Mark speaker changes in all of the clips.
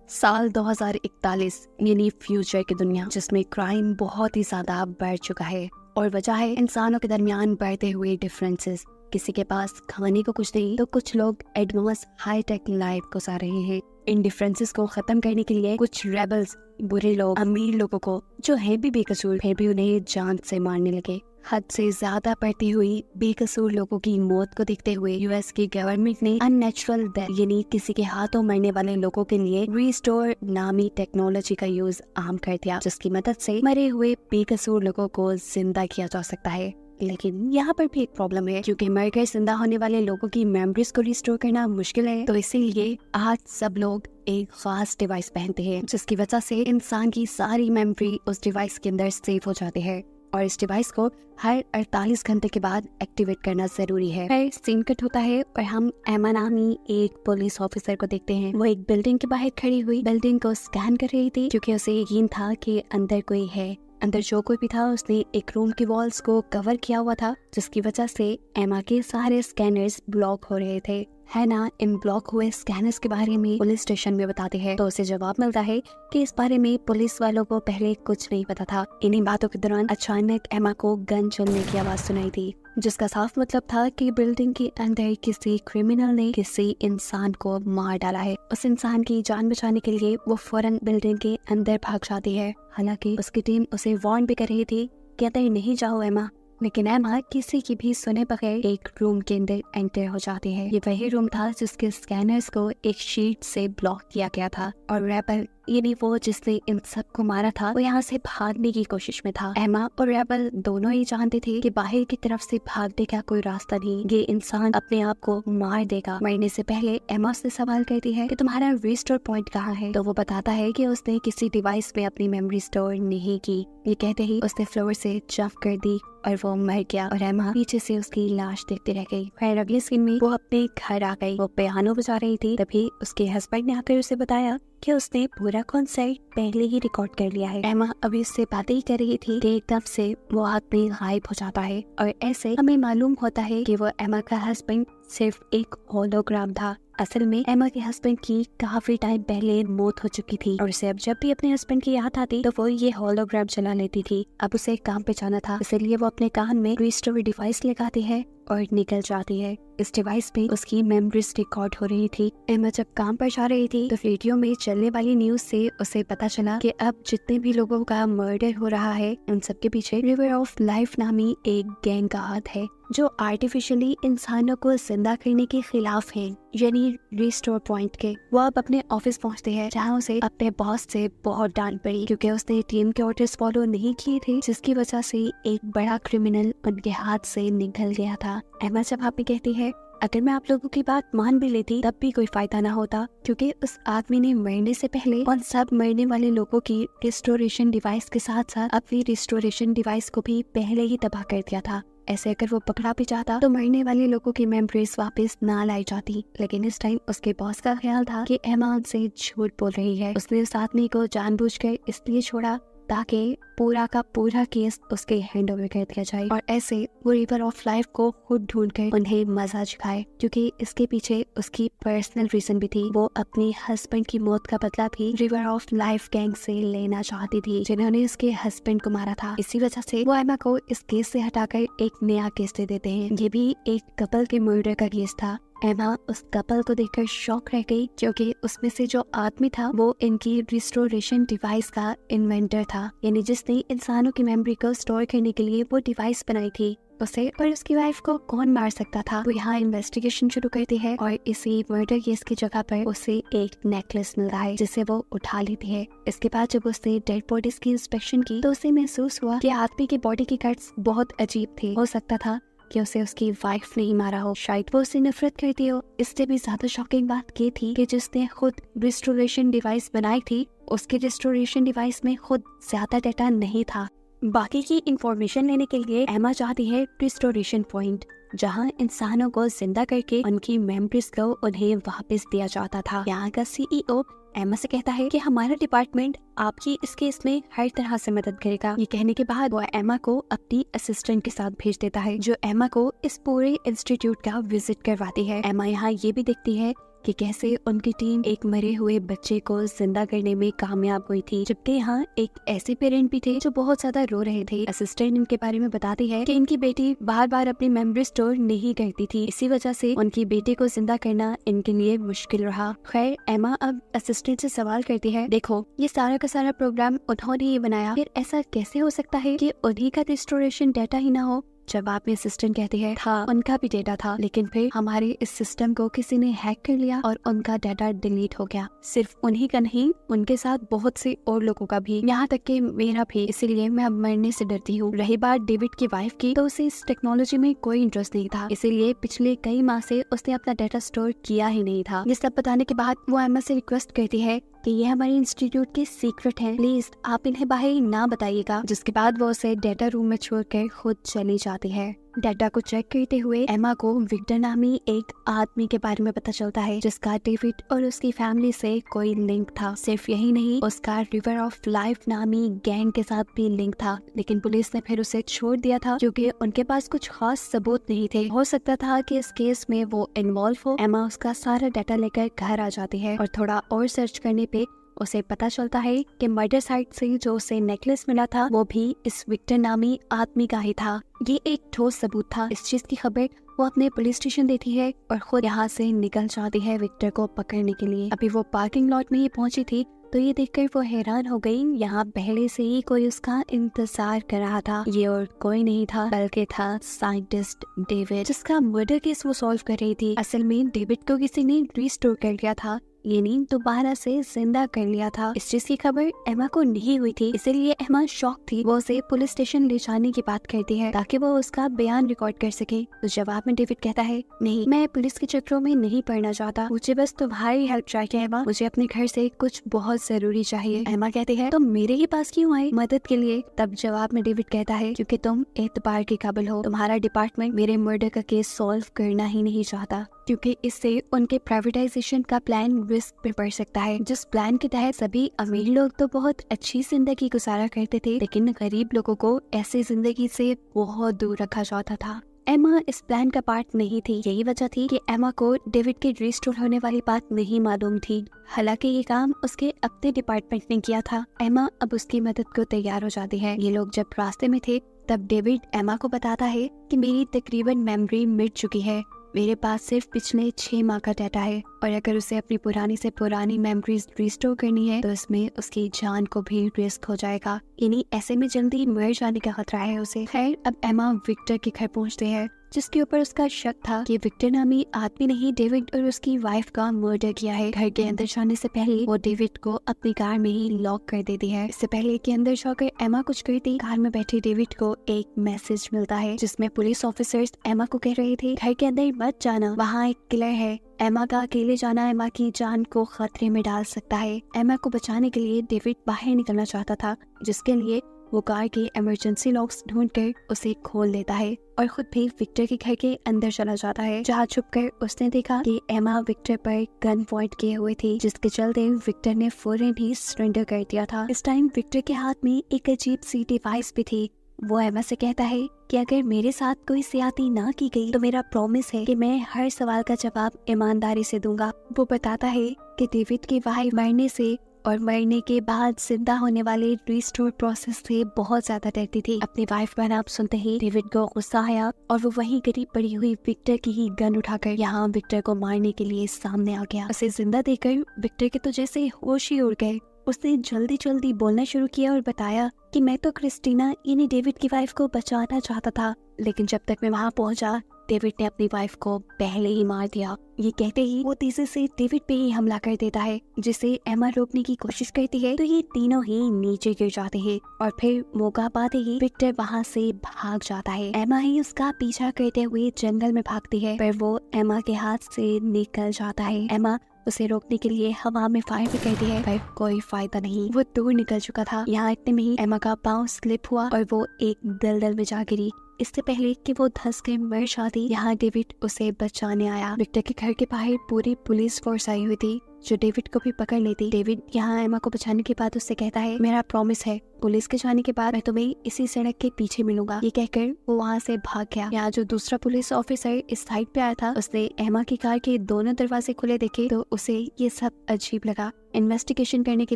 Speaker 1: साल 2041 यानी फ्यूचर की दुनिया जिसमें क्राइम बहुत ही ज्यादा बढ़ चुका है और वजह है इंसानों के दरमियान बढ़ते हुए डिफरेंसेस। किसी के पास खाने को कुछ नहीं तो कुछ लोग एडवांस हाई टेक लाइफ गुजार रहे हैं। इन डिफरेंसेस को खत्म करने के लिए कुछ रेबल्स बुरे लोग अमीर लोगों को जो है भी बेकसूर फिर भी उन्हें जान से मारने लगे। हद से ज्यादा बढ़ती हुई बेकसूर लोगों की मौत को देखते हुए यूएस की गवर्नमेंट ने अननेचुरल डेथ यानी किसी के हाथों मरने वाले लोगों के लिए रिस्टोर नामी टेक्नोलॉजी का यूज आम कर दिया, जिसकी मदद से मरे हुए बेकसूर लोगों को जिंदा किया जा सकता है। लेकिन यहाँ पर भी एक प्रॉब्लम है, क्योंकि मरकर जिंदा होने वाले लोगों की मेमोरीज को रिस्टोर करना मुश्किल है। तो इसीलिए आज सब लोग एक खास डिवाइस पहनते हैं जिसकी वजह से इंसान की सारी मेमोरी उस डिवाइस के अंदर सेव हो जाती है और इस डिवाइस को हर 48 घंटे के बाद एक्टिवेट करना जरूरी है। फिर सीन कट होता है और हम एमा नामी एक पुलिस ऑफिसर को देखते हैं। वो एक बिल्डिंग के बाहर खड़ी हुई बिल्डिंग को स्कैन कर रही थी क्योंकि उसे यकीन था कि अंदर कोई है। अंदर जो कोई भी था उसने एक रूम की वॉल्स को कवर किया हुआ था, जिसकी वजह से एमा के सारे स्कैनर्स ब्लॉक हो रहे थे। है ना, इन ब्लॉक हुए स्कैनर्स के बारे में पुलिस स्टेशन में बताते हैं तो उसे जवाब मिलता है कि इस बारे में पुलिस वालों को पहले कुछ नहीं पता था। इन्हीं बातों के दौरान अचानक एमा को गन चलने की आवाज सुनाई थी, जिसका साफ मतलब था कि बिल्डिंग के अंदर किसी क्रिमिनल ने किसी इंसान को मार डाला है। उस इंसान की जान बचाने के लिए वो फौरन बिल्डिंग के अंदर भाग जाती है। हालांकि उसकी टीम उसे वार्न भी कर रही थी कि अंदर नहीं जाओ एमा, लेकिन एमा किसी की भी सुने बगैर एक रूम के अंदर एंटर हो जाती है। ये वही रूम था जिसके स्कैनर्स को एक शीट से ब्लॉक किया गया था और रेबल यानी वो जिसने इन सबको मारा था वो यहाँ से भागने की कोशिश में था। एमा और रेबल दोनों ही जानते थे कि बाहर की तरफ से भागने का कोई रास्ता नहीं, ये इंसान अपने आप को मार देगा। मरने से पहले एमा उससे सवाल करती है कि तुम्हारा रिस्टोर पॉइंट कहाँ है, तो वो बताता है कि उसने किसी डिवाइस में अपनी मेमोरी स्टोर नहीं की। ये कहते ही उसने फ्लोर से जंप कर दी और वो मर गया और एमा पीछे से उसकी लाश देखती रह गई। फिर अगले सीन में वो अपने घर आ गई। वो पियानो बजा रही थी, तभी उसके हस्बैंड ने आकर उसे बताया कि उसने पूरा कॉन्सर्ट पहले ही रिकॉर्ड कर लिया है। एमा अभी उससे बातें ही कर रही थी कि एकदम से वो आदमी गायब हो जाता है और ऐसे हमें मालूम होता है कि वो एमा का हस्बैंड सिर्फ एक होलोग्राम था। असल में एमा के हस्बैंड की काफी टाइम पहले मौत हो चुकी थी और उसे अब जब भी अपने हस्बैंड की याद आती तो वो ये होलोग्राम चला लेती थी। अब उसे काम पे जाना था, इसलिए वो अपने कान में रिस्टोर डिवाइस लगाती है और निकल जाती है। इस डिवाइस पे उसकी मेमोरीज रिकॉर्ड हो रही थी। एमा जब काम पर जा रही थी तो रेडियो में चलने वाली न्यूज से उसे पता चला कि अब जितने भी लोगों का मर्डर हो रहा है उन सबके पीछे रिवर ऑफ लाइफ नामी एक गैंग का हाथ है जो आर्टिफिशियली इंसानों को जिंदा करने के खिलाफ है, यानी रिस्टोर पॉइंट के। वो अब अपने ऑफिस पहुंचते हैं जहां उसे अपने बॉस से बहुत डांट पड़ी क्योंकि उसने टीम के ऑर्डर्स फॉलो नहीं किए थे, जिसकी वजह से एक बड़ा क्रिमिनल उनके हाथ से निकल गया था। एमा जब आप कहती है अगर मैं आप लोगों की बात मान भी लेती तब भी कोई फायदा ना होता, क्योंकि उस आदमी ने मरने से पहले उन सब मरने वाले लोगों की रिस्टोरेशन डिवाइस के साथ साथ अपनी रिस्टोरेशन डिवाइस को भी पहले ही तबाह कर दिया था। ऐसे अगर वो पकड़ा भी जाता तो मरने वाले लोगों की मेमोरीज वापस ना लाई जाती। लेकिन इस टाइम उसके बॉस का ख्याल था कि एमा उनसे झूठ बोल रही है। उसने उस आदमी को जानबूझकर इसलिए छोड़ा ताकि पूरा का पूरा केस उसके हैंड ओवर कर दिया जाए और ऐसे वो रिवर ऑफ लाइफ को खुद ढूंढकर उन्हें मजा चखाए, क्योंकि इसके पीछे उसकी पर्सनल रीजन भी थी। वो अपने हस्बैंड की मौत का बदला भी रिवर ऑफ लाइफ गैंग से लेना चाहती थी जिन्होंने उसके हस्बैंड को मारा था। इसी वजह से वो एमा को इस केस से हटाकर एक नया केस दे देते हैं। ये भी एक कपल के मर्डर का केस था। एमा उस कपल को देखकर शॉक रह गई क्योंकि उसमें से जो आदमी था वो इनकी रिस्टोरेशन डिवाइस का इन्वेंटर था, यानी जिसने इंसानों की मेमोरी को स्टोर करने के लिए वो डिवाइस बनाई थी। उसे और उसकी वाइफ को कौन मार सकता था। वो यहाँ इन्वेस्टिगेशन शुरू करती है और इसी मर्डर केस की जगह पर उसे एक नेकलेस मिलता है जिसे वो उठा लेती है। इसके बाद जब उसने डेड बॉडीज की इंस्पेक्शन की तो उसे महसूस हुआ कि आदमी की बॉडी के कट्स बहुत अजीब थे। हो सकता था कि उसे उसकी वाइफ ने ही मारा हो, शायद वो उससे नफरत करती हो। इससे भी ज्यादा शॉकिंग बात ये थी कि जिसने खुद रिस्टोरेशन डिवाइस बनाई थी उसके रिस्टोरेशन डिवाइस में खुद ज्यादा डेटा नहीं था। बाकी की इंफॉर्मेशन लेने के लिए एमा चाहती है रिस्टोरेशन पॉइंट जहां इंसानों को जिंदा करके उनकी मेमोरीज को उन्हें वापस दिया जाता था। यहाँ का सीईओ एमा से कहता है कि हमारा डिपार्टमेंट आपकी इस केस में हर तरह से मदद करेगा। ये कहने के बाद वो एमा को अपनी असिस्टेंट के साथ भेज देता है जो एमा को इस पूरे इंस्टीट्यूट का विजिट करवाती है। एमा यहाँ ये भी देखती है कि कैसे उनकी टीम एक मरे हुए बच्चे को जिंदा करने में कामयाब हुई थी, जबकि यहाँ एक ऐसे पेरेंट भी थे जो बहुत ज्यादा रो रहे थे। असिस्टेंट इनके बारे में बताती है कि इनकी बेटी बार बार अपनी मेमोरी स्टोर नहीं करती थी, इसी वजह से उनकी बेटी को जिंदा करना इनके लिए मुश्किल रहा। खैर एमा अब असिस्टेंट से सवाल करती है, देखो ये सारा का सारा प्रोग्राम उन्होंने ही बनाया, फिर ऐसा कैसे हो सकता है कि उन्हीं का रिस्टोरेशन डाटा ही ना हो। जवाब में असिस्टेंट कहती है, था उनका भी डेटा था, लेकिन फिर हमारे इस सिस्टम को किसी ने हैक कर लिया और उनका डाटा डिलीट हो गया। सिर्फ उन्हीं का नहीं, उनके साथ बहुत से और लोगों का भी, यहाँ तक कि मेरा भी। इसीलिए मैं अब मरने से डरती हूँ। रही बात डेविड की वाइफ की, तो उसे इस टेक्नोलॉजी में कोई इंटरेस्ट नहीं था, इसीलिए पिछले कई माह से उसने अपना डाटा स्टोर किया ही नहीं था। ये सब बताने के बाद वो एमा से रिक्वेस्ट करती है कि ये हमारे इंस्टीट्यूट के सीक्रेट हैं, प्लीज आप इन्हें बाहर ना बताइएगा। जिसके बाद वो उसे डाटा रूम में छोड़कर खुद चली जाती है। डाटा को चेक करते हुए एमा को विक्टर नामी एक आदमी के बारे में पता चलता है, जिसका डेविड और उसकी फैमिली से कोई लिंक था। सिर्फ यही नहीं, उसका रिवर ऑफ लाइफ नामी गैंग के साथ भी लिंक था, लेकिन पुलिस ने फिर उसे छोड़ दिया था क्योंकि उनके पास कुछ खास सबूत नहीं थे। हो सकता था कि इस केस में वो इन्वॉल्व हो। एमा उसका सारा डाटा लेकर घर आ जाती है और थोड़ा और सर्च करने पे उसे पता चलता है कि मर्डर साइट से जो उसे नेकलेस मिला था वो भी इस विक्टर नामी आदमी का ही था। ये एक ठोस सबूत था। इस चीज की खबर वो अपने पुलिस स्टेशन देती है और खुद यहाँ से निकल जाती है विक्टर को पकड़ने के लिए। अभी वो पार्किंग लॉट में ही पहुंची थी तो ये देखकर वो हैरान हो गई, यहाँ पहले से ही कोई उसका इंतजार कर रहा था। ये और कोई नहीं था बल्कि था साइंटिस्ट डेविड, जिसका मर्डर केस वो सॉल्व कर रही थी। असल में डेविड को किसी ने रिस्टोर कर लिया था, ये नींद दोबारा से जिंदा कर लिया था। इस चीज की खबर एमा को नहीं हुई थी, इसीलिए एमा शॉक थी। वो उसे पुलिस स्टेशन ले जाने की बात करती है ताकि वो उसका बयान रिकॉर्ड कर सके। तो जवाब में डेविड कहता है, नहीं मैं पुलिस के चक्रों में नहीं पड़ना चाहता, मुझे बस तुम्हारी हेल्प चाहिए एमा, मुझे अपने घर से कुछ बहुत जरूरी चाहिए। एमा कहती है, तुम मेरे ही पास क्यों आए मदद के लिए? तब जवाब में डेविड कहता है, क्योंकि तुम एतबार के काबिल हो। तुम्हारा डिपार्टमेंट मेरे मर्डर का केस सॉल्व करना ही नहीं चाहता, क्योंकि इससे उनके प्राइवेटाइजेशन का प्लान रिस्क पे पड़ सकता है, जिस प्लान के तहत सभी अमीर लोग तो बहुत अच्छी जिंदगी गुजारा करते थे, लेकिन गरीब लोगों को ऐसी जिंदगी से बहुत दूर रखा जाता था। एमा इस प्लान का पार्ट नहीं थी। यही वजह थी कि एमा को डेविड के रिस्टोर होने वाली बात नहीं मालूम थी। हालांकि ये काम उसके अपने डिपार्टमेंट ने किया था। एमा अब उसकी मदद को तैयार हो जाती है। ये लोग जब रास्ते में थे तब डेविड एमा को बताता है कि मेरी तकरीबन मेमोरी मिट चुकी है, मेरे पास सिर्फ पिछले 6 माह का डाटा है और अगर उसे अपनी पुरानी से पुरानी मेमोरीज रिस्टोर करनी है तो इसमें उसकी जान को भी रिस्क हो जाएगा, यानी ऐसे में जल्दी मर जाने का खतरा है उसे। खैर अब एमा विक्टर के घर पहुंचते हैं, जिसके ऊपर उसका शक था कि विक्टर नामी आदमी ने ही डेविड और उसकी वाइफ का मर्डर किया है। घर के अंदर जाने से पहले वो डेविड को अपनी कार में ही लॉक कर देती है। इससे पहले कि अंदर जाकर एमा कुछ करती, कार में बैठे डेविड को एक मैसेज मिलता है जिसमें पुलिस ऑफिसर्स एमा को कह रहे थे, घर के अंदर मत जाना, वहाँ एक किलर है। एमा का अकेले जाना एमा की जान को खतरे में डाल सकता है। एमा को बचाने के लिए डेविड बाहर निकलना चाहता था, जिसके लिए वो कार के इमरजेंसी लॉक्स ढूंढकर उसे खोल देता है और खुद भी विक्टर के घर के अंदर चला जाता है, जहाँ छुपकर उसने देखा कि एमा विक्टर पर गन पॉइंट किए हुए थी, जिसके चलते विक्टर ने फौरन ही सरेंडर कर दिया था। इस टाइम विक्टर के हाथ में एक अजीब सी डिवाइस भी थी। वो एमा से कहता है कि अगर मेरे साथ कोई ज्यादती ना की गई तो मेरा प्रॉमिस है कि मैं हर सवाल का जवाब ईमानदारी से दूंगा। वो बताता है कि डेविड की वाइफ मरने से और मरने के बाद जिंदा होने वाले रिस्टोर प्रोसेस से बहुत ज्यादा डरती थी। अपनी वाइफ का नाम सुनते ही डेविड को गुस्सा आया और वो वहीं करीब पड़ी हुई विक्टर की ही गन उठाकर यहाँ विक्टर को मारने के लिए सामने आ गया। उसे जिंदा देखकर विक्टर के तो जैसे होश ही उड़ गए। उसने जल्दी जल्दी बोलना शुरू किया और बताया कि मैं तो क्रिस्टीना यानी डेविड की वाइफ को बचाना चाहता था, लेकिन जब तक मैं वहाँ पहुँचा डेविड ने अपनी वाइफ को पहले ही मार दिया। ये कहते ही वो तेजी से डेविड पे ही हमला कर देता है, जिसे एमा रोकने की कोशिश करती है तो ये तीनों ही नीचे गिर जाते हैं और फिर मौका पाते ही विक्टर वहाँ से भाग जाता है। एमा ही उसका पीछा करते हुए जंगल में भागती है, पर वो एमा के हाथ से निकल जाता है। एमा उसे रोकने के लिए हवा में फायर भी करती है, पर कोई फायदा नहीं, वो दूर निकल चुका था। यहाँ इतने में ही एमा का पाँव स्लिप हुआ और वो एक दलदल में जा गिरी। इससे पहले कि वो धंस के मर जाती, यहाँ डेविड उसे बचाने आया। विक्टर के घर के बाहर पूरी पुलिस फोर्स आई हुई थी। जो डेविड को भी पकड़ लेती। डेविड यहाँ एमा को बचाने के बाद उससे कहता है, मेरा प्रॉमिस है, पुलिस के जाने के बाद मैं तुम्हें इसी सड़क के पीछे मिलूंगा। ये कहकर वो वहाँ से भाग गया। यहाँ जो दूसरा पुलिस ऑफिसर इस साइड पे आया था, उसने एमा की कार के दोनों दरवाजे खुले देखे तो उसे ये सब अजीब लगा। इन्वेस्टिगेशन करने के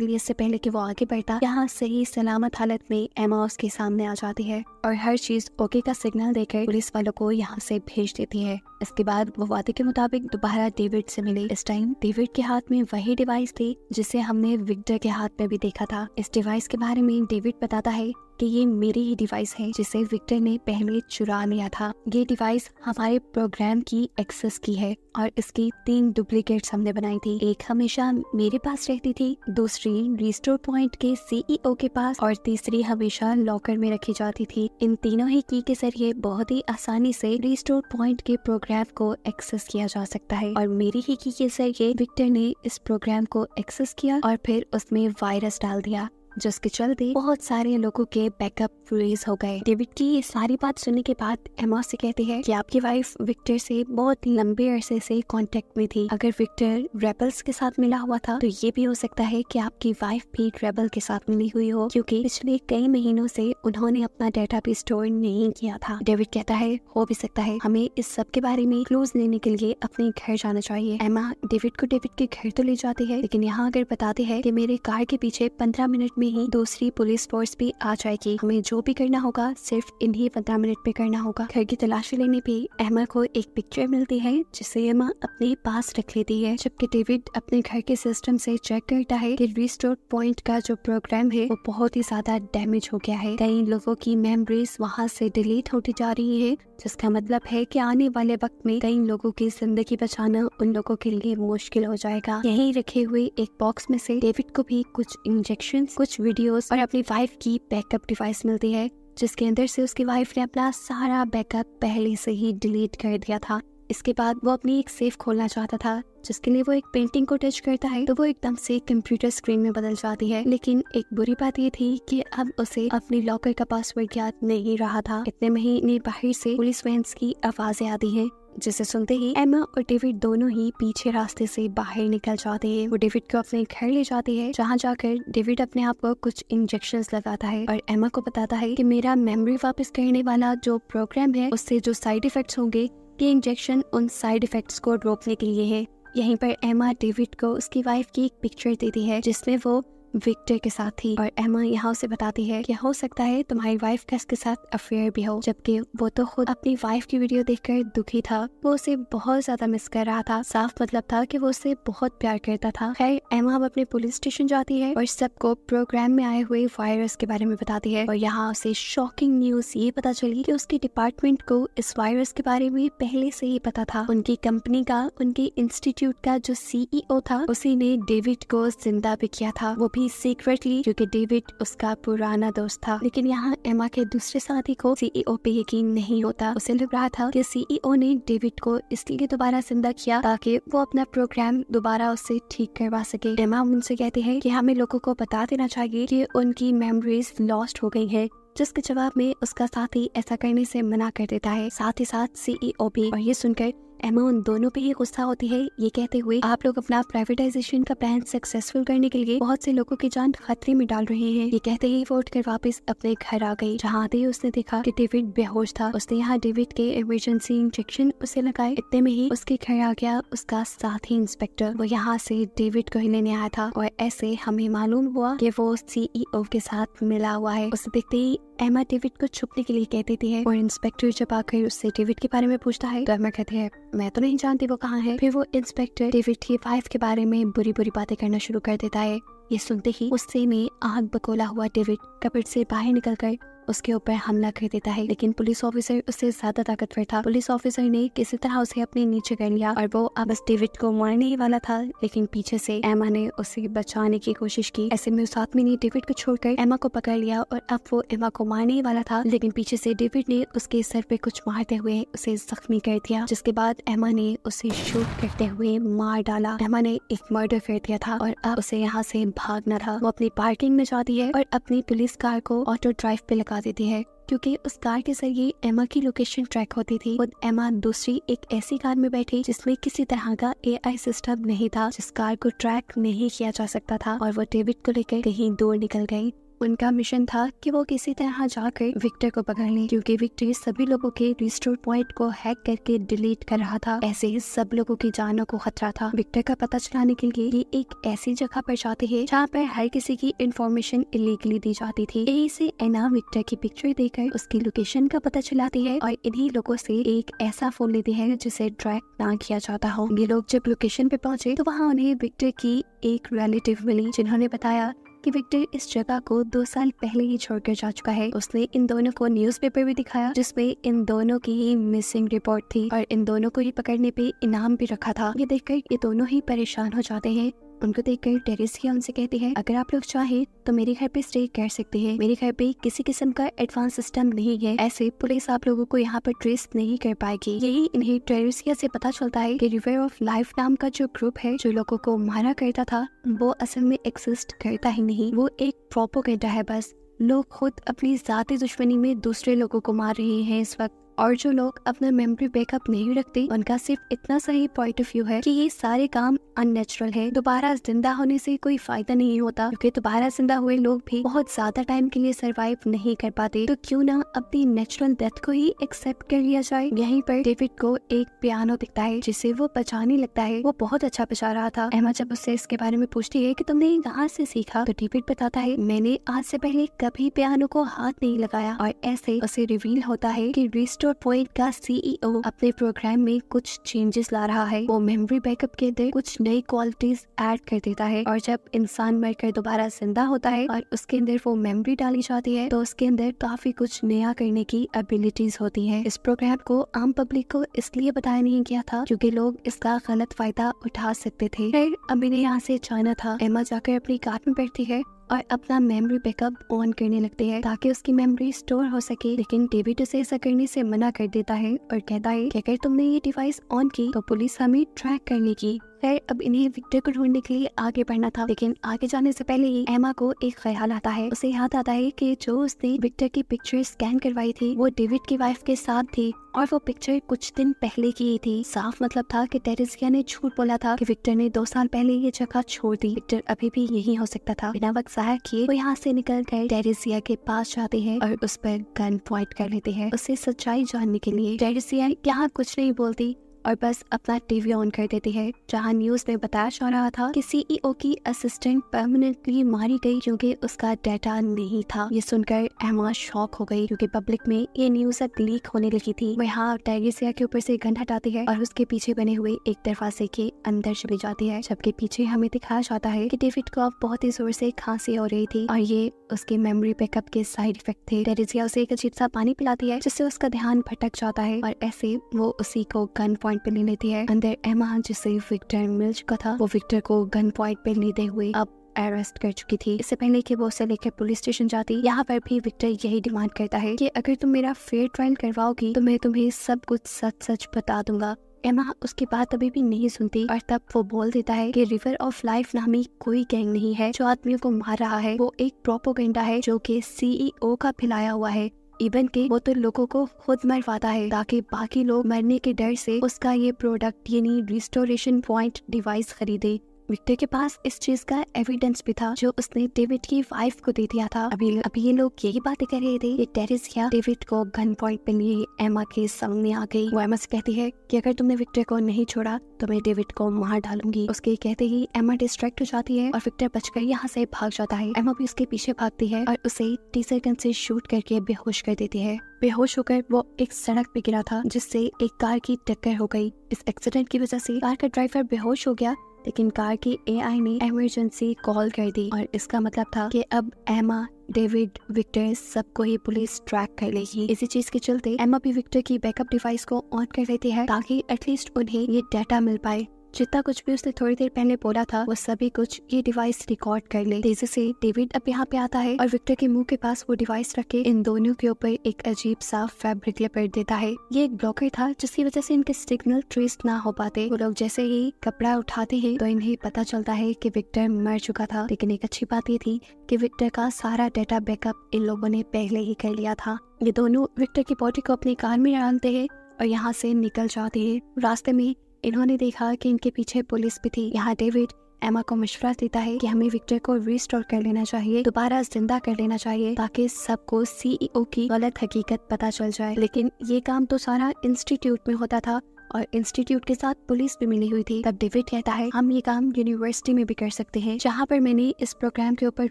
Speaker 1: लिए इससे पहले कि वो आगे बढ़ता, यहाँ सही सलामत हालत में एमा उसके सामने आ जाती है और हर चीज ओके का सिग्नल देकर पुलिस वालों को यहाँ से भेज देती है। इसके बाद वो वादे के मुताबिक दोबारा डेविड से मिली। इस टाइम डेविड के हाथ में वही डिवाइस थी जिसे हमने विक्टर के हाथ में भी देखा था। इस डिवाइस के बारे में डेविड बताता है कि ये मेरी ही डिवाइस है जिसे विक्टर ने पहले चुरा लिया था। ये डिवाइस हमारे प्रोग्राम की एक्सेस की है और इसकी 3 डुप्लीकेट्स हमने बनाई थी। एक हमेशा मेरे पास रहती थी, दूसरी रिस्टोर पॉइंट के CEO के पास और तीसरी हमेशा लॉकर में रखी जाती थी। इन तीनों ही की के जरिए बहुत ही आसानी से रिस्टोर पॉइंट के प्रोग्राम को एक्सेस किया जा सकता है और मेरी ही की के जरिए विक्टर ने इस प्रोग्राम को एक्सेस किया और फिर उसमें वायरस डाल दिया, जिसके चलते बहुत सारे लोगों के बैकअप फ्रीज हो गए। डेविड की ये सारी बात सुनने के बाद एमा से कहती है कि आपकी वाइफ विक्टर से बहुत लंबे अरसे से कांटेक्ट में थी। अगर विक्टर रेबल्स के साथ मिला हुआ था तो ये भी हो सकता है कि आपकी वाइफ भी रेबल के साथ मिली हुई हो, क्योंकि पिछले कई महीनों से उन्होंने अपना डेटा भी स्टोर नहीं किया था। डेविड कहता है हो भी सकता है, हमें इस सब के बारे में क्लूज लेने के लिए अपने घर जाना चाहिए। एमा डेविड को डेविड के घर तो ले जाती है, लेकिन यहाँ अगर बताते हैं कि मेरे कार के पीछे 15 मिनट में ही दूसरी पुलिस फोर्स भी आ जाएगी, हमें जो भी करना होगा सिर्फ इन्हीं 15 मिनट पे करना होगा। घर की तलाशी लेने पे एमा को एक पिक्चर मिलती है जिसे एमा अपने पास रख लेती है, जबकि डेविड अपने घर के सिस्टम से चेक करता है कि रिस्टोर पॉइंट का जो प्रोग्राम है वो बहुत ही ज्यादा डैमेज हो गया है। कई लोगों की मेमोरीज वहाँ से डिलीट होती जा रही है, जिसका मतलब है कि आने वाले वक्त में कई लोगों की जिंदगी बचाना उन लोगों के लिए मुश्किल हो जाएगा। यहीं रखे हुए एक बॉक्स में से डेविड को भी कुछ इंजेक्शन, कुछ वीडियोस और अपनी वाइफ की बैकअप डिवाइस मिलती है, जिसके अंदर से उसकी वाइफ ने अपना सारा बैकअप पहले से ही डिलीट कर दिया था। इसके बाद वो अपनी एक सेफ खोलना चाहता था, जिसके लिए वो एक पेंटिंग को टच करता है तो वो एकदम से कंप्यूटर स्क्रीन में बदल जाती है। लेकिन एक बुरी बात ये थी कि अब उसे अपनी लॉकर का पासवर्ड याद नहीं रहा था। इतने में ही बाहर से पुलिस वैन्स की आवाजें आती हैं, जिसे सुनते ही एमा और डेविड दोनों ही पीछे रास्ते से बाहर निकल जाते हैं। वो डेविड को अपने घर ले जाती है, जहाँ जाकर डेविड अपने आप को कुछ इंजेक्शंस लगाता है और एमा को बताता है कि मेरा मेमोरी वापस करने वाला जो प्रोग्राम है उससे जो साइड इफेक्ट्स होंगे, ये इंजेक्शन उन साइड इफेक्ट्स को रोकने के लिए है। यहीं पर एमा डेविड को उसकी वाइफ की एक पिक्चर देती है जिसमें वो विक्टर के साथ थी और एमा यहाँ उसे बताती है कि हो सकता है तुम्हारी वाइफ का इसके साथ अफेयर भी हो, जबकि वो तो खुद अपनी वाइफ की वीडियो देखकर दुखी था। वो उसे बहुत ज्यादा मिस कर रहा था। साफ मतलब था कि वो उसे बहुत प्यार करता था। खैर एमा अब अपने पुलिस स्टेशन जाती है और सबको प्रोग्राम में आए हुए वायरस के बारे में बताती है और यहाँ उसे शॉकिंग न्यूज ये पता चली कि उसके डिपार्टमेंट को इस वायरस के बारे में पहले से ही पता था। उनकी कंपनी का, उनके इंस्टीट्यूट का जो CEO था, उसी ने डेविड को जिंदा भी किया था, वो भी सीक्रेटली, क्योंकि डेविड उसका पुराना दोस्त था। लेकिन यहाँ एमा के दूसरे साथी को CEO पे यकीन नहीं होता। उसे लग रहा था कि CEO ने डेविड को इसलिए दोबारा जिंदा किया ताकि वो अपना प्रोग्राम दोबारा उससे ठीक करवा सके। एमा उनसे कहती है कि हमें लोगों को बता देना चाहिए कि उनकी मेमोरीज लॉस्ट हो गई है, जिसके जवाब में उसका साथी ऐसा करने से मना कर देता है, साथ ही साथ CEO भी। और ये सुनकर एमा उन दोनों पे ही गुस्सा होती है, ये कहते हुए आप लोग अपना प्राइवेटाइजेशन का प्लान सक्सेसफुल करने के लिए बहुत से लोगों की जान खतरे में डाल रहे हैं। ये कहते ही वो उठकर वापस अपने घर आ गई, जहाँ आते ही उसने देखा कि डेविड बेहोश था। उसने यहाँ डेविड के इमरजेंसी इंजेक्शन उसे लगाए। इतने में ही उसके घर आ गया उसका साथी इंस्पेक्टर। वो यहाँ से डेविड को ही लेने आया था और ऐसे हमें मालूम हुआ कि वो CEO के साथ मिला हुआ है। उसे देखते ही एमा डेविड को छुपने के लिए कह देती है और इंस्पेक्टर जब आकर उससे डेविड के बारे में पूछता है तो एमा कहती है मैं तो नहीं जानती वो कहाँ है। फिर वो इंस्पेक्टर डेविड की वाइफ के बारे में बुरी बुरी बातें करना शुरू कर देता है। ये सुनते ही गुस्से में आग बकोला हुआ डेविड कपड़ से बाहर निकलकर उसके ऊपर हमला कर देता है, लेकिन पुलिस ऑफिसर उससे ज्यादा ताकतवर था। पुलिस ऑफिसर ने किसी तरह उसे अपने नीचे कर लिया और वो अब डेविड को मारने ही वाला था, लेकिन पीछे से एमा ने उसे बचाने की कोशिश की। ऐसे में उस आदमी ने डेविड को छोड़कर एमा को पकड़ लिया और अब वो एमा को मारने ही वाला था, लेकिन पीछे से डेविड ने उसके सर पे कुछ मारते हुए उसे जख्मी कर दिया, जिसके बाद एमा ने उसे शूट करते हुए मार डाला। एमा ने एक मर्डर कर दिया था और अब उसे यहाँ से भागना था। वो अपनी पार्किंग में जाती है और अपनी पुलिस कार को ऑटो ड्राइव पे लगा लगा देती है क्योंकि उस कार के जरिए एमा की लोकेशन ट्रैक होती थी। खुद एमा दूसरी एक ऐसी कार में बैठी जिसमें किसी तरह का एआई सिस्टम नहीं था, जिस कार को ट्रैक नहीं किया जा सकता था, और वो डेविड को लेकर कहीं दूर निकल गई। उनका मिशन था कि वो किसी तरह जाकर विक्टर को पकड़ लें, क्योंकि विक्टर सभी लोगों के रिस्टोर पॉइंट को हैक करके डिलीट कर रहा था। ऐसे ही सब लोगों की जानों को खतरा था। विक्टर का पता चलाने के लिए ये एक ऐसी जगह पर जाते हैं जहाँ पर हर किसी की इंफॉर्मेशन इलीगली दी जाती थी। यही से एना विक्टर की पिक्चर देखकर उसकी लोकेशन का पता चलाती है और इन्हीं लोगों से एक ऐसा फोन लेती है जिसे ट्रैक ना किया जाता हो। ये लोग जब लोकेशन पे पहुंचे तो वहाँ उन्हें विक्टर की एक रिलेटिव मिली, जिन्होंने बताया कि विक्टर इस जगह को 2 साल पहले ही छोड़कर जा चुका है। उसने इन दोनों को न्यूज़पेपर भी दिखाया जिसमें इन दोनों की ही मिसिंग रिपोर्ट थी और इन दोनों को ही पकड़ने पे इनाम भी रखा था। ये देखकर ये दोनों ही परेशान हो जाते हैं। उनको देखकर टेरेसिया उनसे कहती है, अगर आप लोग चाहे तो मेरे घर पे स्टे कर सकते हैं। मेरे घर पे किसी किस्म का एडवांस सिस्टम नहीं है, ऐसे पुलिस आप लोगों को यहाँ पर ट्रेस नहीं कर पाएगी। यही इन्हें टेरेसिया से पता चलता है कि रिवर ऑफ लाइफ नाम का जो ग्रुप है जो लोगों को मारा करता था, वो असल में एक्सिस्ट करता ही नहीं, वो एक प्रोपेगेंडा है बस। लोग खुद अपनी जाती दुश्मनी में दूसरे लोगों को मार रहे हैं इस वक्त, और जो लोग अपना मेमोरी बैकअप नहीं रखते उनका सिर्फ इतना सही पॉइंट ऑफ व्यू है कि ये सारे काम अननेचुरल है। दोबारा जिंदा होने से कोई फायदा नहीं होता, क्योंकि दोबारा जिंदा हुए लोग भी बहुत ज्यादा टाइम के लिए सरवाइव नहीं कर पाते, तो क्यों ना अपनी नेचुरल डेथ को ही एक्सेप्ट कर लिया जाए। यहीं पर डेविड को एक पियानो दिखता है जिसे वो बजाने लगता है। वो बहुत अच्छा बजा रहा था। एमा जब उससे इसके बारे में पूछती है कि तुमने ये कहाँ से सीखा, तो डेविड बताता है, मैंने आज से पहले कभी पियानो को हाथ नहीं लगाया। और ऐसे उसे रिवील होता है कि रिस्टोर पॉइंट का सीईओ अपने प्रोग्राम में कुछ चेंजेस ला रहा है। वो मेमोरी बैकअप के अंदर कुछ नई क्वालिटीज ऐड कर देता है, और जब इंसान मरकर दोबारा जिंदा होता है और उसके अंदर वो मेमोरी डाली जाती है तो उसके अंदर काफी कुछ नया करने की एबिलिटीज होती हैं। इस प्रोग्राम को आम पब्लिक को इसलिए बताया नहीं गया था क्योंकि लोग इसका गलत फायदा उठा सकते थे। फिर अब इन्हें यहाँ से जाना था। एमा जाकर अपनी कार में बैठती है और अपना मेमोरी बैकअप ऑन करने लगती है ताकि उसकी मेमोरी स्टोर हो सके, लेकिन डेविड उसे ऐसा करने से मना कर देता है और कहता है कि अगर तुमने ये डिवाइस ऑन की तो पुलिस हमें ट्रैक कर लेगी। खैर अब इन्हें विक्टर को ढूंढने के लिए आगे बढ़ना था, लेकिन आगे जाने से पहले ही एमा को एक ख्याल आता है। उसे याद आता है कि जो उसने विक्टर की पिक्चर स्कैन करवाई थी वो डेविड की वाइफ के साथ थी, और वो पिक्चर कुछ दिन पहले की थी। साफ मतलब था कि टेरेसिया ने झूठ बोला था कि विक्टर ने 2 साल पहले ये जगह छोड़ दी। विक्टर अभी भी यही हो सकता था। बिना वक्त ज़ाया किए वो यहाँ से निकल कर टेरेसिया के पास जाते हैं और उस पर गन पॉइंट कर लेते हैं उसे सच्चाई जानने के लिए। टेरेसिया यहाँ कुछ नहीं बोलती और बस अपना टीवी ऑन कर देती है, जहाँ न्यूज में बताया जा रहा था कि सीईओ की असिस्टेंट परमानेंटली मारी गई क्योंकि उसका डाटा नहीं था। ये सुनकर एमा शॉक हो गई क्योंकि पब्लिक में ये न्यूज अब लीक होने लगी थी। वह यहाँ टेरेसिया के ऊपर से गन हटाती है और उसके पीछे बने हुए एक दरवाजे के अंदर चली जाती है, जबकि पीछे हमें दिखाया जाता है कि डेविड को अब बहुत ही जोर से खांसी हो रही थी और ये उसके मेमोरी बैकअप के साइड इफेक्ट थे। टेरेसिया उसे एक अजीब सा पानी पिलाती है जिससे उसका ध्यान भटक जाता है और ऐसे वो उसी को गन पॉइंट पे ले लेती है। अंदर एमा जिसे विक्टर मिल चुका था, वो विक्टर को गन पॉइंट पे लेते हुए अब अरेस्ट कर चुकी थी। इससे पहले कि वो उसे लेकर पुलिस स्टेशन जाती, यहाँ पर भी विक्टर यही डिमांड करता है कि अगर तुम मेरा फेयर ट्रायल करवाओगी तो मैं तुम्हें सब कुछ सच सच बता दूंगा। एमा उसकी बात अभी भी नहीं सुनती और तब वो बोल देता है कि रिवर ऑफ लाइफ नामी कोई गैंग नहीं है जो आदमियों को मार रहा है, वो एक प्रोपेगेंडा है जो कि सीईओ का फैलाया हुआ है। इवन के वो तो लोगों को खुद मरवाता है ताकि बाकी लोग मरने के डर से उसका ये प्रोडक्ट यानी रिस्टोरेशन पॉइंट डिवाइस खरीदे। विक्टर के पास इस चीज का एविडेंस भी था जो उसने डेविड की वाइफ को दे दिया था। अभी ये लोग यही बातें कर रहे थे कि टेरेसिया डेविड को गन पॉइंट पे लिए एमा के सामने आ गई। वो एमा से कहती है कि अगर तुमने विक्टर को नहीं छोड़ा तो मैं डेविड को मार डालूंगी। उसके कहते ही एमा डिस्ट्रैक्ट हो जाती है और विक्टर बचकर यहाँ से भाग जाता है। एमा भी उसके पीछे भागती है और उसे टीजर गन से शूट करके बेहोश कर देती है। बेहोश होकर वो एक सड़क पे गिरा था जिससे एक कार की टक्कर हो गई। इस एक्सीडेंट की वजह से कार का ड्राइवर बेहोश हो गया, लेकिन कार की एआई ने इमरजेंसी कॉल कर दी और इसका मतलब था कि अब एमा, डेविड, विक्टर सबको ही पुलिस ट्रैक कर लेगी। इसी चीज के चलते एमा भी विक्टर की बैकअप डिवाइस को ऑन कर लेती है ताकि एटलीस्ट उन्हें ये डाटा मिल पाए जितना कुछ भी उसने थोड़ी देर पहले बोला था वो सभी कुछ ये डिवाइस रिकॉर्ड कर ले। तेजी से डेविड अब यहाँ पे आता है और विक्टर के मुंह के पास वो डिवाइस रख के इन दोनों के ऊपर एक अजीब सा फैब्रिक लपेट देता है। ये एक ब्लॉकर था जिसकी वजह से इनके सिग्नल ट्रेस ना हो पाते। वो लोग जैसे ही कपड़ा उठाते हैं तो इन्हें पता चलता है कि विक्टर मर चुका था। लेकिन एक अच्छी बात ये थी कि विक्टर का सारा डेटा बैकअप इन लोगों ने पहले ही कर लिया था। ये दोनों विक्टर की बॉडी को अपनी कार में डालते हैं और यहाँ से निकल जाते हैं। रास्ते में इन्होंने देखा कि इनके पीछे पुलिस भी थी। यहाँ डेविड एमा को मशवरा देता है कि हमें विक्टर को रिस्टोर कर लेना चाहिए, दोबारा जिंदा कर लेना चाहिए ताकि सबको सीईओ की गलत हकीकत पता चल जाए। लेकिन ये काम तो सारा इंस्टीट्यूट में होता था और इंस्टीट्यूट के साथ पुलिस भी मिली हुई थी। तब डेविड कहता है हम ये काम यूनिवर्सिटी में भी कर सकते हैं, जहाँ पर मैंने इस प्रोग्राम के ऊपर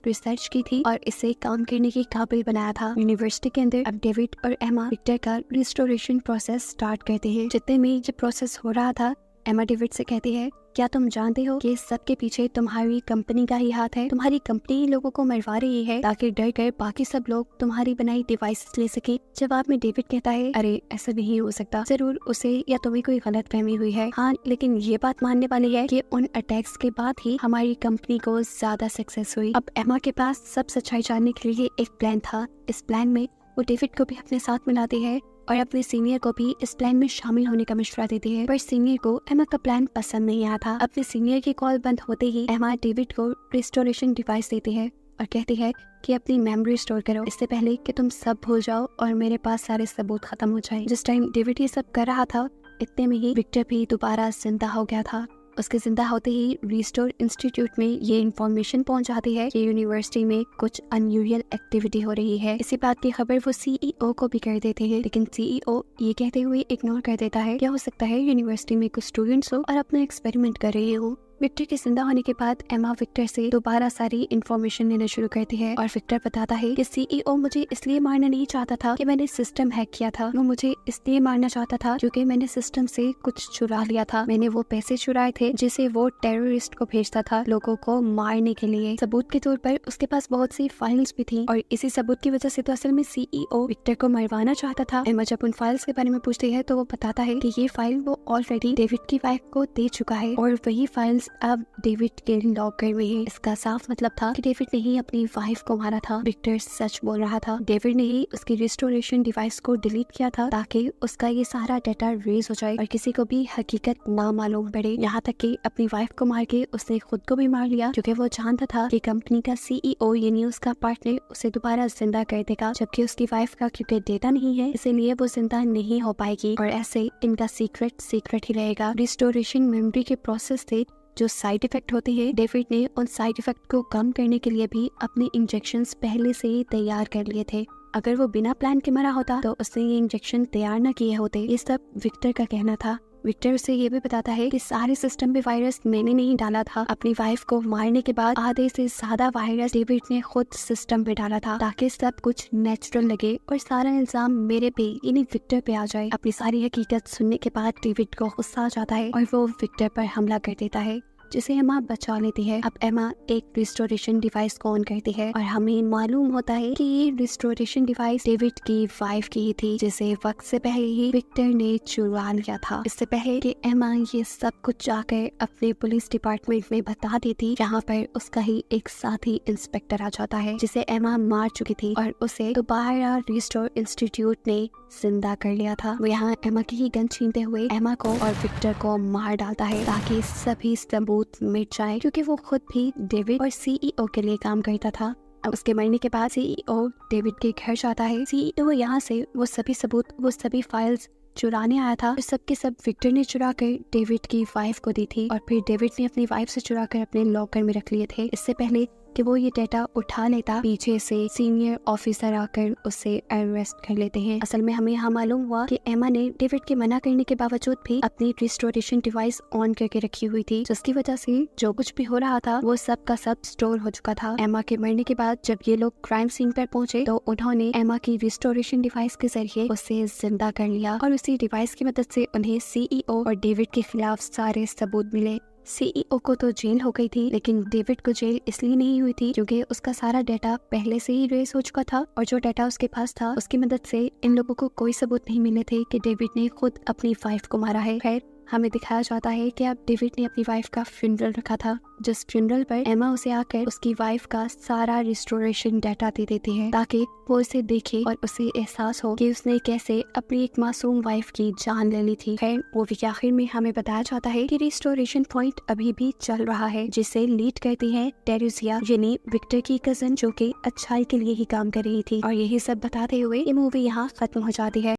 Speaker 1: रिसर्च की थी और इसे काम करने के काबिल बनाया था। यूनिवर्सिटी के अंदर अब डेविड और एमा विक्टर का रिस्टोरेशन प्रोसेस स्टार्ट करते हैं। जितने में जब प्रोसेस हो रहा था एमा डेविड से कहती है क्या तुम जानते हो कि सबके पीछे तुम्हारी कंपनी का ही हाथ है? तुम्हारी कंपनी लोगों को मरवा रही है ताकि डर कर बाकी सब लोग तुम्हारी बनाई डिवाइसेस ले सके। जवाब में डेविड कहता है अरे ऐसा नहीं हो सकता, जरूर उसे या तुम्हें कोई गलत फहमी हुई है। हाँ लेकिन ये बात मानने वाली है कि उन अटैक्स के बाद ही हमारी कंपनी को ज्यादा सक्सेस हुई। अब एमा के पास सब सच्चाई जानने के लिए एक प्लान था। इस प्लान में वो डेविड को भी अपने साथ मिलाती है और अपने सीनियर को भी इस प्लान में शामिल होने का मशवरा देती है। पर सीनियर को एमा का प्लान पसंद नहीं आया था। अपने सीनियर की कॉल बंद होते ही एमा डेविड को रिस्टोरेशन डिवाइस देती है और कहती है कि अपनी मेमोरी स्टोर करो इससे पहले कि तुम सब भूल जाओ और मेरे पास सारे सबूत खत्म हो जाए। जिस टाइम डेविड ये सब कर रहा था इतने में ही विक्टर भी दोबारा जिंदा हो गया था। उसके जिंदा होते ही रिस्टोर इंस्टीट्यूट में ये इन्फॉर्मेशन पहुंच जाती है कि यूनिवर्सिटी में कुछ अनयूजुअल एक्टिविटी हो रही है। इसी बात की खबर वो सीईओ को भी कर देते हैं, लेकिन सीईओ ये कहते हुए इग्नोर कर देता है क्या हो सकता है यूनिवर्सिटी में कुछ स्टूडेंट्स हो और अपना एक्सपेरिमेंट कर रहे हो। विक्टर के जिंदा होने के बाद एमा विक्टर से दोबारा सारी इन्फॉर्मेशन लेना शुरू करती है और विक्टर बताता है कि सीईओ मुझे इसलिए मारना नहीं चाहता था कि मैंने सिस्टम हैक किया था। वो मुझे इसलिए मारना चाहता था क्योंकि मैंने सिस्टम से कुछ चुरा लिया था। मैंने वो पैसे चुराए थे जिसे वो टेररिस्ट को भेजता था लोगों को मारने के लिए। सबूत के तौर पर उसके पास बहुत सी फाइल्स भी थी और इसी सबूत की वजह से तो असल में सीईओ विक्टर को मरवाना चाहता था। एमा जब उन फाइल्स के बारे में पूछती है तो वो बताता है कि ये फाइल वो ऑलरेडी डेविड की वाइफ को दे चुका है और वही फाइल्स अब डेविड के लॉकर में है। इसका साफ मतलब था कि डेविड ने ही अपनी वाइफ को मारा था। विक्टर सच बोल रहा था। डेविड ने ही उसकी रिस्टोरेशन डिवाइस को डिलीट किया था ताकि उसका ये सारा डाटा रेज हो जाए और किसी को भी हकीकत ना मालूम पड़े। यहाँ तक कि अपनी वाइफ को मार के उसने खुद को भी मार लिया क्योंकि वो जानता था कि कंपनी का सीईओ यानी उसका पार्टनर उसे दोबारा जिंदा कर देगा, जबकि उसकी वाइफ का क्योंकि डेटा नहीं है इसीलिए वो जिंदा नहीं हो पाएगी और ऐसे इनका सीक्रेट ही रहेगा। रिस्टोरेशन मेमोरी के प्रोसेस से जो साइड इफेक्ट होते हैं डेविड ने उन साइड इफेक्ट को कम करने के लिए भी अपने इंजेक्शंस पहले से ही तैयार कर लिए थे। अगर वो बिना प्लान के मरा होता तो उसने ये इंजेक्शन तैयार न किए होते। ये सब विक्टर का कहना था। विक्टर उसे ये भी बताता है कि सारे सिस्टम में वायरस मैंने नहीं डाला था। अपनी वाइफ को मारने के बाद आधे से ज्यादा वायरस डेविड ने खुद सिस्टम पे डाला था ताकि सब कुछ नेचुरल लगे और सारा इल्जाम मेरे पे यानी विक्टर पे आ जाए। अपनी सारी हकीकत सुनने के बाद डेविड को गुस्सा आ जाता है और वो विक्टर पर हमला कर देता है जिसे एमा बचा लेती है। अब एमा एक रिस्टोरेशन डिवाइस को ऑन करती है और हमें मालूम होता है कि ये रिस्टोरेशन डिवाइस डेविड की वाइफ की ही थी जिसे वक्त से पहले ही विक्टर ने चुरा लिया था। इससे पहले कि एमा ये सब कुछ जाकर अपने पुलिस डिपार्टमेंट में बता देती, जहाँ पर उसका ही एक साथी इंस्पेक्टर आ जाता है जिसे एमा मार चुकी थी और उसे दोबारा रिस्टोर इंस्टीट्यूट ने जिंदा कर लिया था। वो यहाँ एमा की ही गन छीनते हुए एमा को और विक्टर को मार डालता है ताकि सभी सबूत मिट जाए, क्योंकि वो खुद भी डेविड और सीईओ के लिए काम करता था। अब उसके मरने के बाद सीईओ डेविड के घर जाता है। सीईओ यहाँ से वो सभी सबूत, वो सभी फाइल्स चुराने आया था। सबके सब विक्टर ने चुरा कर डेविड की वाइफ को दी थी और फिर डेविड ने अपनी वाइफ से चुरा कर अपने लॉकर में रख लिए थे। इससे पहले कि वो ये डेटा उठा लेता, पीछे से सीनियर ऑफिसर आकर उसे अरेस्ट कर लेते हैं। असल में हमें यहाँ मालूम हुआ कि एमा ने डेविड के मना करने के बावजूद भी अपनी रिस्टोरेशन डिवाइस ऑन करके रखी हुई थी, जिसकी वजह से जो कुछ भी हो रहा था वो सब का सब स्टोर हो चुका था। एमा के मरने के बाद जब ये लोग क्राइम सीन पर पहुंचे तो उन्होंने एमा की रिस्टोरेशन डिवाइस के जरिए उसे जिंदा कर लिया और उसी डिवाइस की मदद से उन्हें सीईओ और डेविड के खिलाफ सारे सबूत मिले। सीईओ को तो जेल हो गई थी, लेकिन डेविड को जेल इसलिए नहीं हुई थी क्योंकि उसका सारा डाटा पहले से ही रेस हो चुका था और जो डाटा उसके पास था उसकी मदद से इन लोगों को कोई सबूत नहीं मिले थे कि डेविड ने खुद अपनी वाइफ को मारा है। खैर हमें दिखाया जाता है कि अब डेविड ने अपनी वाइफ का फ्यूनरल रखा था, जिस फ्यूनरल पर एमा उसे आकर उसकी वाइफ का सारा रिस्टोरेशन डाटा दे देती है ताकि वो उसे देखे और उसे एहसास हो कि उसने कैसे अपनी एक मासूम वाइफ की जान ले ली थी। खैर मूवी के आखिर में हमें बताया जाता है कि रिस्टोरेशन पॉइंट अभी भी चल रहा है, जिसे लीड करती है टेरेसिया यानी विक्टर की कजन, जो कि अच्छाई के लिए ही काम कर रही थी। और यही सब बताते हुए ये मूवी यहाँ खत्म हो जाती है।